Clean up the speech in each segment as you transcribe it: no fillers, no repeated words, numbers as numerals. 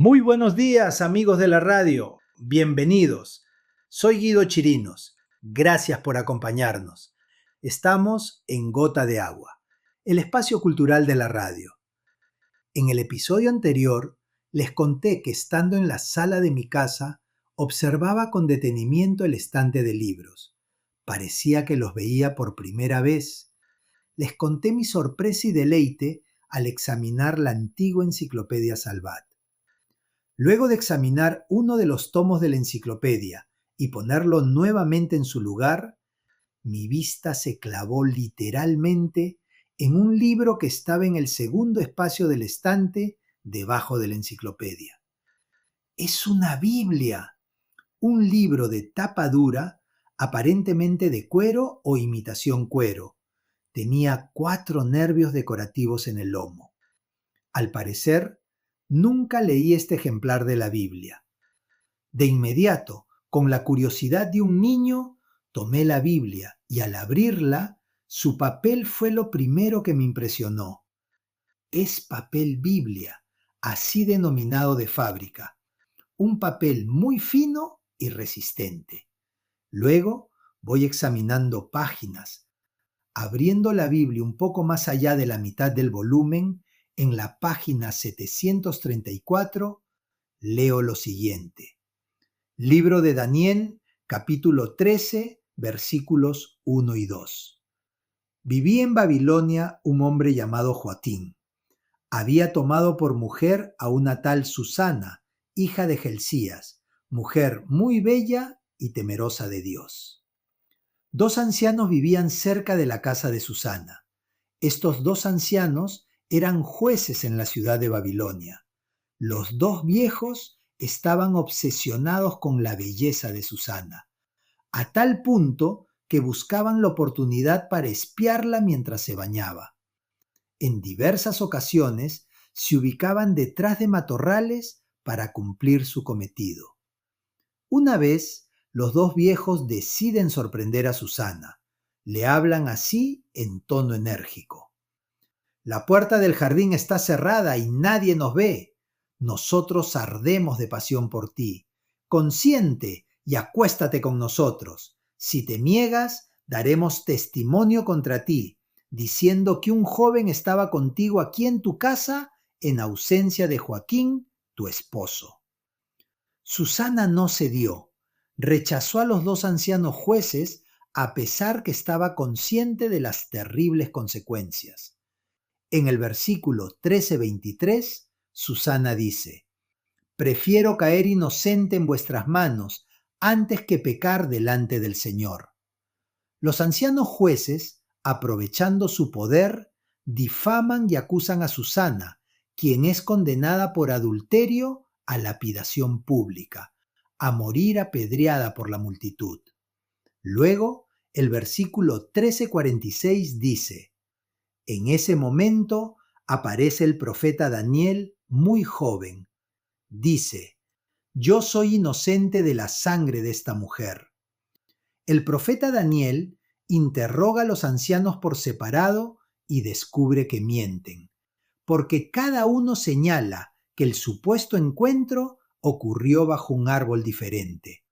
Muy buenos días, amigos de la radio. Bienvenidos. Soy Guido Chirinos. Gracias por acompañarnos. Estamos en Gota de Agua, el espacio cultural de la radio. En el episodio anterior, les conté que estando en la sala de mi casa, observaba con detenimiento el estante de libros. Parecía que los veía por primera vez. Les conté mi sorpresa y deleite al examinar la antigua enciclopedia Salvat. Luego de examinar uno de los tomos de la enciclopedia y ponerlo nuevamente en su lugar, mi vista se clavó literalmente en un libro que estaba en el segundo espacio del estante debajo de la enciclopedia. Es una Biblia, un libro de tapa dura, aparentemente de cuero o imitación cuero. Tenía 4 nervios decorativos en el lomo. Al parecer, nunca leí este ejemplar de la Biblia. De inmediato, con la curiosidad de un niño, tomé la Biblia y al abrirla, su papel fue lo primero que me impresionó. Es papel Biblia, así denominado de fábrica, un papel muy fino y resistente. Luego voy examinando páginas. Abriendo la Biblia un poco más allá de la mitad del volumen, en la página 734, leo lo siguiente. Libro de Daniel, capítulo 13, versículos 1 y 2. Vivía en Babilonia un hombre llamado Joatín. Había tomado por mujer a una tal Susana, hija de Gelcías, mujer muy bella y temerosa de Dios. 2 ancianos vivían cerca de la casa de Susana. Estos 2 ancianos eran jueces en la ciudad de Babilonia. Los 2 viejos estaban obsesionados con la belleza de Susana, a tal punto que buscaban la oportunidad para espiarla mientras se bañaba. En diversas ocasiones se ubicaban detrás de matorrales para cumplir su cometido. Una vez, los 2 viejos deciden sorprender a Susana. Le hablan así en tono enérgico. La puerta del jardín está cerrada y nadie nos ve. Nosotros ardemos de pasión por ti. Consiente y acuéstate con nosotros. Si te niegas, daremos testimonio contra ti, diciendo que un joven estaba contigo aquí en tu casa en ausencia de Joaquín, tu esposo. Susana no cedió. Rechazó a los 2 ancianos jueces a pesar que estaba consciente de las terribles consecuencias. En el versículo 13-23, Susana dice: prefiero caer inocente en vuestras manos antes que pecar delante del Señor. Los ancianos jueces, aprovechando su poder, difaman y acusan a Susana, quien es condenada por adulterio a lapidación pública, a morir apedreada por la multitud. Luego, el versículo 13:46 dice: en ese momento aparece el profeta Daniel muy joven. Dice: yo soy inocente de la sangre de esta mujer. El profeta Daniel interroga a los ancianos por separado y descubre que mienten, porque cada uno señala que el supuesto encuentro ocurrió bajo un árbol diferente.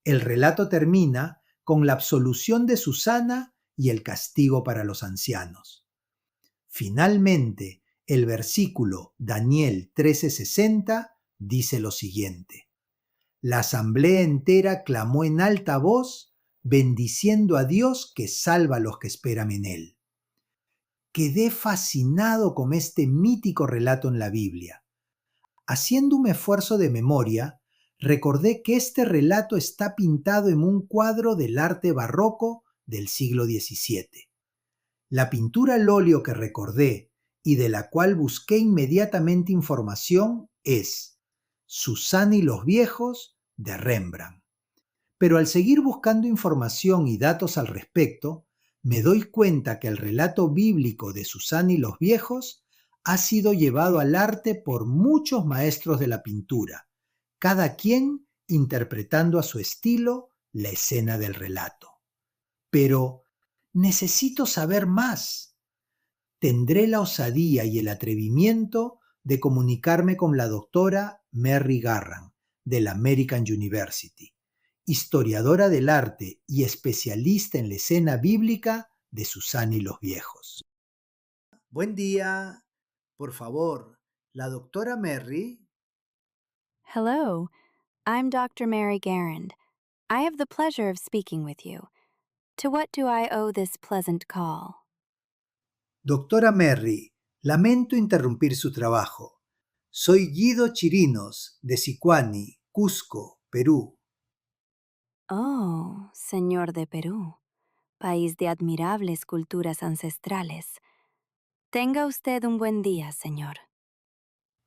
El relato termina con la absolución de Susana y el castigo para los ancianos. Finalmente, el versículo Daniel 13:60 dice lo siguiente: la asamblea entera clamó en alta voz, bendiciendo a Dios que salva a los que esperan en Él. Quedé fascinado con este mítico relato en la Biblia. Haciendo un esfuerzo de memoria, recordé que este relato está pintado en un cuadro del arte barroco del siglo XVII. La pintura al óleo que recordé y de la cual busqué inmediatamente información es Susana y los viejos de Rembrandt. Pero al seguir buscando información y datos al respecto, me doy cuenta que el relato bíblico de Susana y los viejos ha sido llevado al arte por muchos maestros de la pintura, cada quien interpretando a su estilo la escena del relato. Pero necesito saber más. Tendré la osadía y el atrevimiento de comunicarme con la doctora Mary Garran, de la American University, historiadora del arte y especialista en la escena bíblica de Susana y los viejos. Buen día. Por favor, la doctora Mary. Hello, I'm Dr. Mary Garand. I have the pleasure of speaking with you. To what do I owe this pleasant call? Doctora Mary, lamento interrumpir su trabajo. Soy Guido Chirinos, de Sicuani, Cusco, Perú. Oh, señor de Perú, país de admirables culturas ancestrales. Tenga usted un buen día, señor.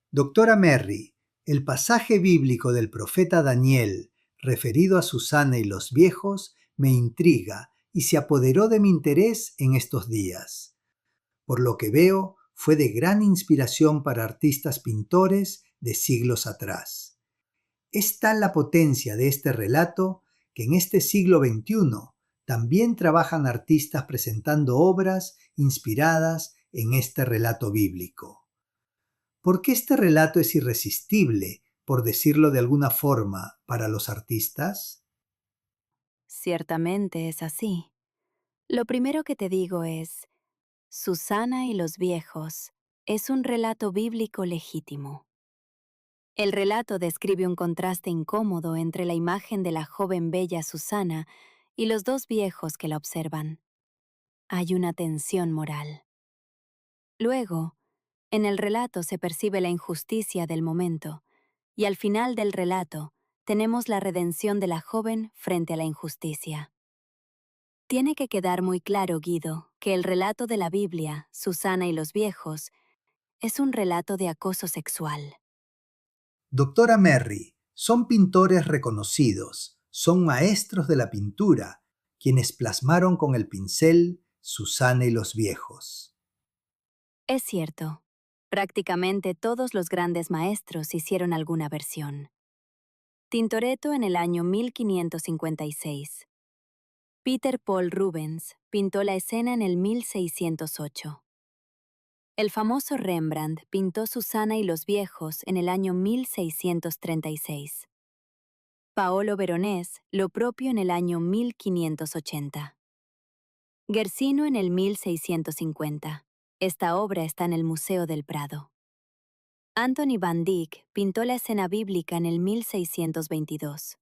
Doctora Mary, el pasaje bíblico del profeta Daniel referido a Susana y los viejos me intriga y se apoderó de mi interés en estos días. Por lo que veo, fue de gran inspiración para artistas pintores de siglos atrás. Es tal la potencia de este relato que en este siglo XXI también trabajan artistas presentando obras inspiradas en este relato bíblico. ¿Por qué este relato es irresistible, por decirlo de alguna forma, para los artistas? Ciertamente es así. Lo primero que te digo es, Susana y los viejos es un relato bíblico legítimo. El relato describe un contraste incómodo entre la imagen de la joven bella Susana y los dos viejos que la observan. Hay una tensión moral. Luego, en el relato se percibe la injusticia del momento, y al final del relato tenemos la redención de la joven frente a la injusticia. Tiene que quedar muy claro, Guido, que el relato de la Biblia, Susana y los viejos, es un relato de acoso sexual. Doctora Mary, son pintores reconocidos, son maestros de la pintura, quienes plasmaron con el pincel Susana y los viejos. Es cierto, prácticamente todos los grandes maestros hicieron alguna versión. Tintoretto en el año 1556. Peter Paul Rubens pintó la escena en el 1608. El famoso Rembrandt pintó Susana y los viejos en el año 1636. Paolo Veronese lo propio en el año 1580. Guercino en el 1650. Esta obra está en el Museo del Prado. Anthony van Dyck pintó la escena bíblica en el 1622.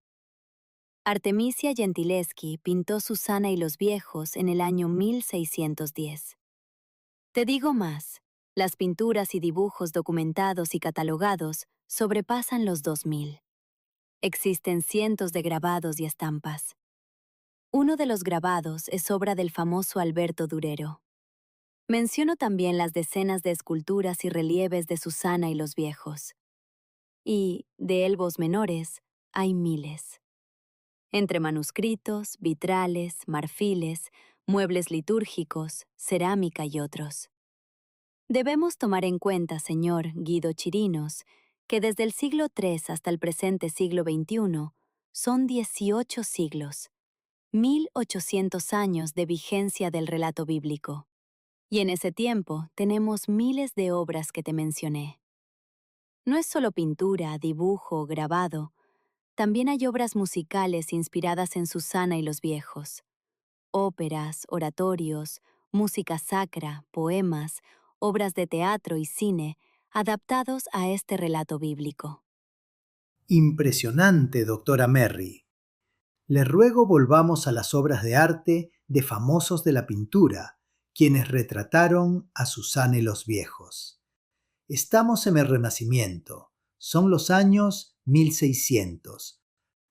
Artemisia Gentileschi pintó Susana y los viejos en el año 1610. Te digo más, las pinturas y dibujos documentados y catalogados sobrepasan los 2000. Existen cientos de grabados y estampas. Uno de los grabados es obra del famoso Alberto Durero. Menciono también las decenas de esculturas y relieves de Susana y los viejos. Y, de elbos menores, hay miles. Entre manuscritos, vitrales, marfiles, muebles litúrgicos, cerámica y otros. Debemos tomar en cuenta, señor Guido Chirinos, que desde el siglo III hasta el presente siglo XXI son 18 siglos, 1800 años de vigencia del relato bíblico. Y en ese tiempo tenemos miles de obras que te mencioné. No es solo pintura, dibujo, grabado, también hay obras musicales inspiradas en Susana y los viejos. Óperas, oratorios, música sacra, poemas, obras de teatro y cine, adaptados a este relato bíblico. Impresionante, doctora Mary. Le ruego volvamos a las obras de arte de famosos de la pintura, quienes retrataron a Susana y los viejos. Estamos en el Renacimiento, son los años 1600.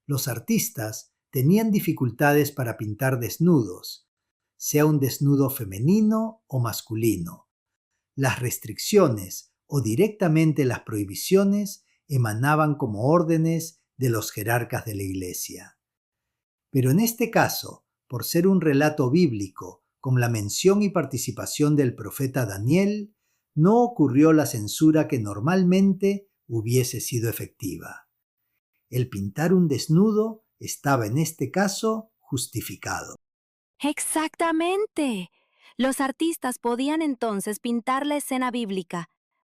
Los artistas tenían dificultades para pintar desnudos, sea un desnudo femenino o masculino. Las restricciones o directamente las prohibiciones emanaban como órdenes de los jerarcas de la Iglesia. Pero en este caso, por ser un relato bíblico con la mención y participación del profeta Daniel, no ocurrió la censura que normalmente hubiese sido efectiva. El pintar un desnudo estaba en este caso justificado. ¡Exactamente! Los artistas podían entonces pintar la escena bíblica,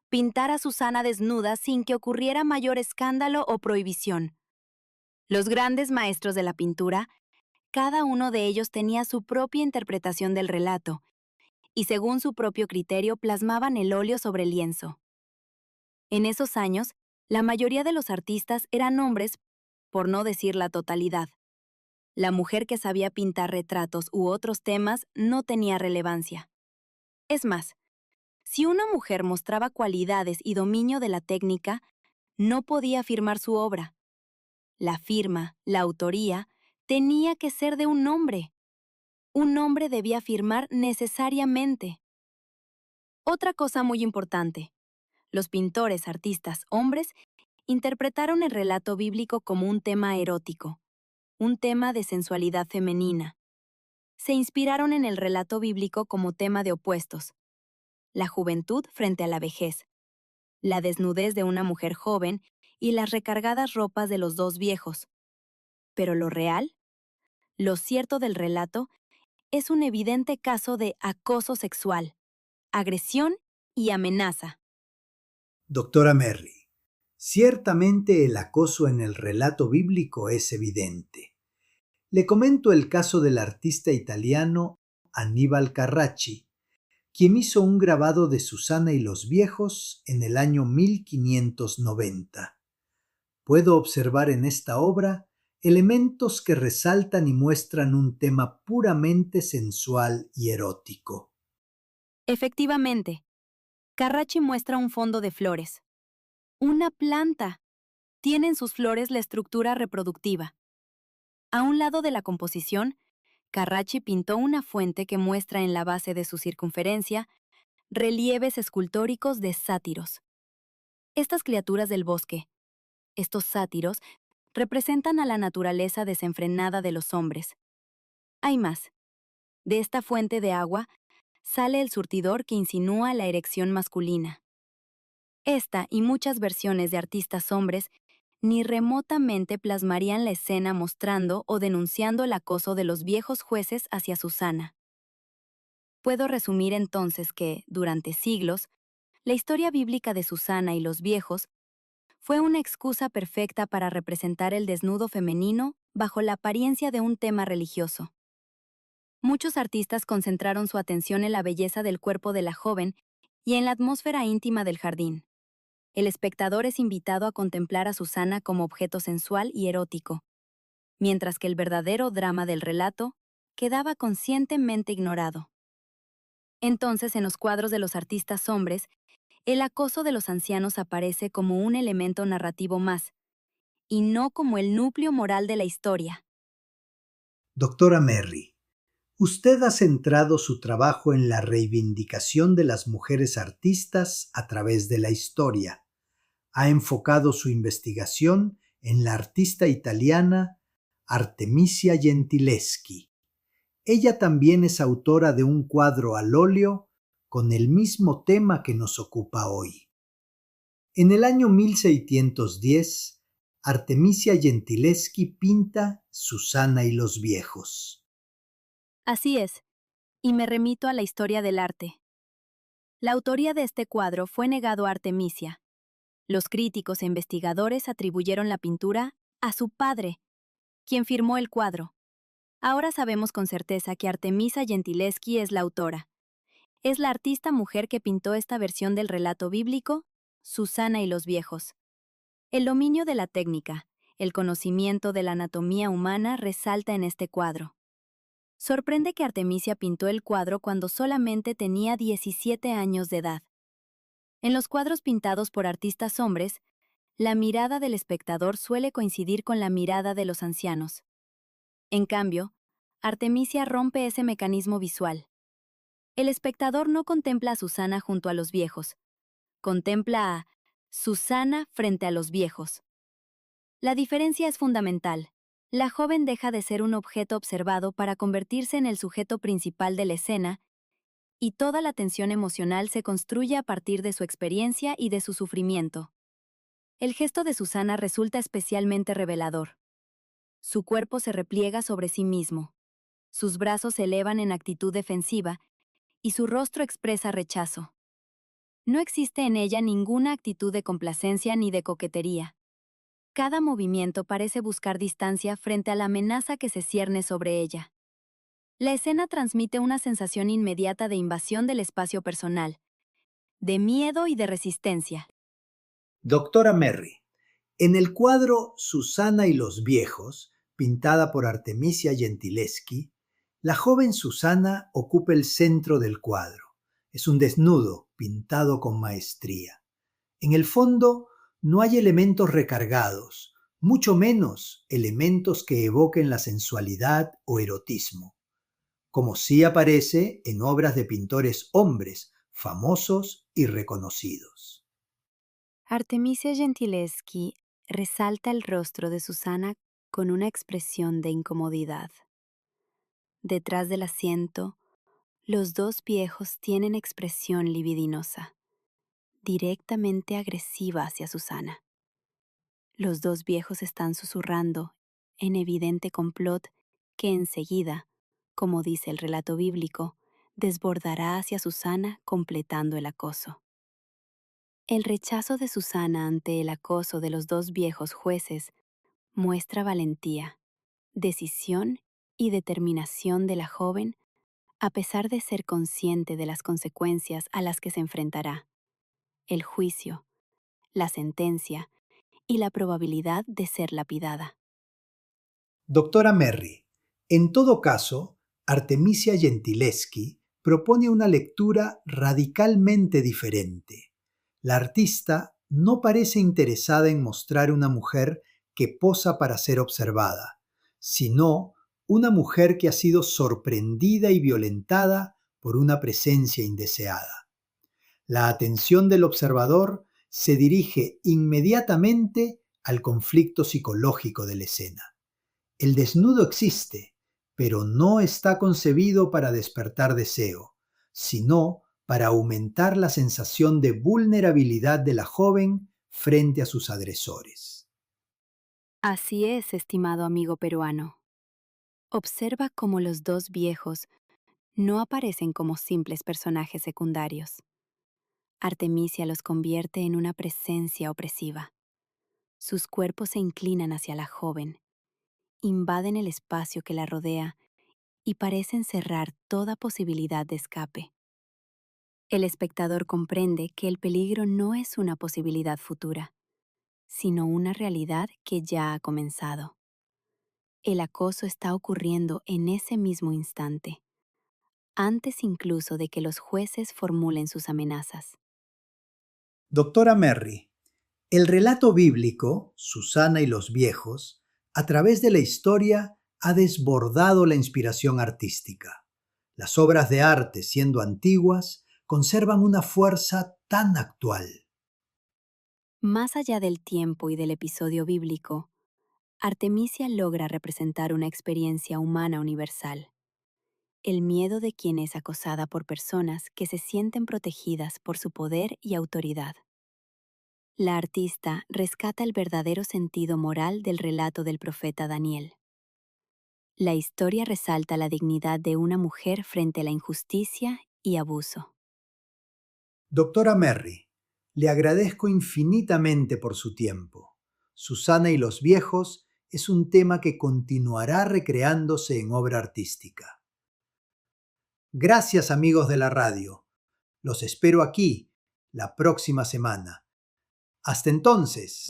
pintar a Susana desnuda sin que ocurriera mayor escándalo o prohibición. Los grandes maestros de la pintura, cada uno de ellos tenía su propia interpretación del relato, y según su propio criterio plasmaban el óleo sobre el lienzo. En esos años, la mayoría de los artistas eran hombres, por no decir la totalidad. La mujer que sabía pintar retratos u otros temas no tenía relevancia. Es más, si una mujer mostraba cualidades y dominio de la técnica, no podía firmar su obra. La firma, la autoría, tenía que ser de un hombre. Un hombre debía firmar necesariamente. Otra cosa muy importante. Los pintores, artistas, hombres, interpretaron el relato bíblico como un tema erótico, un tema de sensualidad femenina. Se inspiraron en el relato bíblico como tema de opuestos: la juventud frente a la vejez, la desnudez de una mujer joven y las recargadas ropas de los dos viejos. Pero lo real, lo cierto del relato, es un evidente caso de acoso sexual, agresión y amenaza. Doctora Merry, ciertamente el acoso en el relato bíblico es evidente. Le comento el caso del artista italiano Aníbal Carracci, quien hizo un grabado de Susana y los viejos en el año 1590. Puedo observar en esta obra elementos que resaltan y muestran un tema puramente sensual y erótico. Efectivamente, Carracci muestra un fondo de flores. Una planta. Tiene en sus flores la estructura reproductiva. A un lado de la composición, Carracci pintó una fuente que muestra en la base de su circunferencia relieves escultóricos de sátiros. Estas criaturas del bosque, estos sátiros, representan a la naturaleza desenfrenada de los hombres. Hay más. De esta fuente de agua sale el surtidor que insinúa la erección masculina. Esta y muchas versiones de artistas hombres ni remotamente plasmarían la escena mostrando o denunciando el acoso de los viejos jueces hacia Susana. Puedo resumir entonces que, durante siglos, la historia bíblica de Susana y los viejos fue una excusa perfecta para representar el desnudo femenino bajo la apariencia de un tema religioso. Muchos artistas concentraron su atención en la belleza del cuerpo de la joven y en la atmósfera íntima del jardín. El espectador es invitado a contemplar a Susana como objeto sensual y erótico, mientras que el verdadero drama del relato quedaba conscientemente ignorado. Entonces, en los cuadros de los artistas hombres, el acoso de los ancianos aparece como un elemento narrativo más, y no como el núcleo moral de la historia. Doctora Merry, usted ha centrado su trabajo en la reivindicación de las mujeres artistas a través de la historia. Ha enfocado su investigación en la artista italiana Artemisia Gentileschi. Ella también es autora de un cuadro al óleo con el mismo tema que nos ocupa hoy. En el año 1610, Artemisia Gentileschi pinta Susana y los viejos. Así es, y me remito a la historia del arte. La autoría de este cuadro fue negado a Artemisia. Los críticos e investigadores atribuyeron la pintura a su padre, quien firmó el cuadro. Ahora sabemos con certeza que Artemisa Gentileschi es la autora. Es la artista mujer que pintó esta versión del relato bíblico, Susana y los viejos. El dominio de la técnica, el conocimiento de la anatomía humana resalta en este cuadro. Sorprende que Artemisia pintó el cuadro cuando solamente tenía 17 años de edad. En los cuadros pintados por artistas hombres, la mirada del espectador suele coincidir con la mirada de los ancianos. En cambio, Artemisia rompe ese mecanismo visual. El espectador no contempla a Susana junto a los viejos, contempla a Susana frente a los viejos. La diferencia es fundamental. La joven deja de ser un objeto observado para convertirse en el sujeto principal de la escena, y toda la tensión emocional se construye a partir de su experiencia y de su sufrimiento. El gesto de Susana resulta especialmente revelador. Su cuerpo se repliega sobre sí mismo. Sus brazos se elevan en actitud defensiva y su rostro expresa rechazo. No existe en ella ninguna actitud de complacencia ni de coquetería. Cada movimiento parece buscar distancia frente a la amenaza que se cierne sobre ella. La escena transmite una sensación inmediata de invasión del espacio personal, de miedo y de resistencia. Doctora Merry, en el cuadro Susana y los viejos, pintada por Artemisia Gentileschi, la joven Susana ocupa el centro del cuadro. Es un desnudo pintado con maestría. En el fondo no hay elementos recargados, mucho menos elementos que evoquen la sensualidad o erotismo, como sí aparece en obras de pintores hombres famosos y reconocidos. Artemisia Gentileschi resalta el rostro de Susana con una expresión de incomodidad. Detrás del asiento, los dos viejos tienen expresión libidinosa, directamente agresiva hacia Susana. Los dos viejos están susurrando, en evidente complot, que enseguida, como dice el relato bíblico, desbordará hacia Susana completando el acoso. El rechazo de Susana ante el acoso de los dos viejos jueces muestra valentía, decisión y determinación de la joven a pesar de ser consciente de las consecuencias a las que se enfrentará, el juicio, la sentencia y la probabilidad de ser lapidada. Doctora Merry, en todo caso, Artemisia Gentileschi propone una lectura radicalmente diferente. La artista no parece interesada en mostrar una mujer que posa para ser observada, sino una mujer que ha sido sorprendida y violentada por una presencia indeseada. La atención del observador se dirige inmediatamente al conflicto psicológico de la escena. El desnudo existe, pero no está concebido para despertar deseo, sino para aumentar la sensación de vulnerabilidad de la joven frente a sus agresores. Así es, estimado amigo peruano. Observa cómo los dos viejos no aparecen como simples personajes secundarios. Artemisia los convierte en una presencia opresiva. Sus cuerpos se inclinan hacia la joven, invaden el espacio que la rodea y parecen cerrar toda posibilidad de escape. El espectador comprende que el peligro no es una posibilidad futura, sino una realidad que ya ha comenzado. El acoso está ocurriendo en ese mismo instante, antes incluso de que los jueces formulen sus amenazas. Doctora Merry, el relato bíblico, Susana y los viejos, a través de la historia ha desbordado la inspiración artística. Las obras de arte, siendo antiguas, conservan una fuerza tan actual. Más allá del tiempo y del episodio bíblico, Artemisia logra representar una experiencia humana universal. El miedo de quien es acosada por personas que se sienten protegidas por su poder y autoridad. La artista rescata el verdadero sentido moral del relato del profeta Daniel. La historia resalta la dignidad de una mujer frente a la injusticia y abuso. Doctora Merry, le agradezco infinitamente por su tiempo. Susana y los viejos es un tema que continuará recreándose en obra artística. Gracias, amigos de la radio. Los espero aquí la próxima semana. Hasta entonces.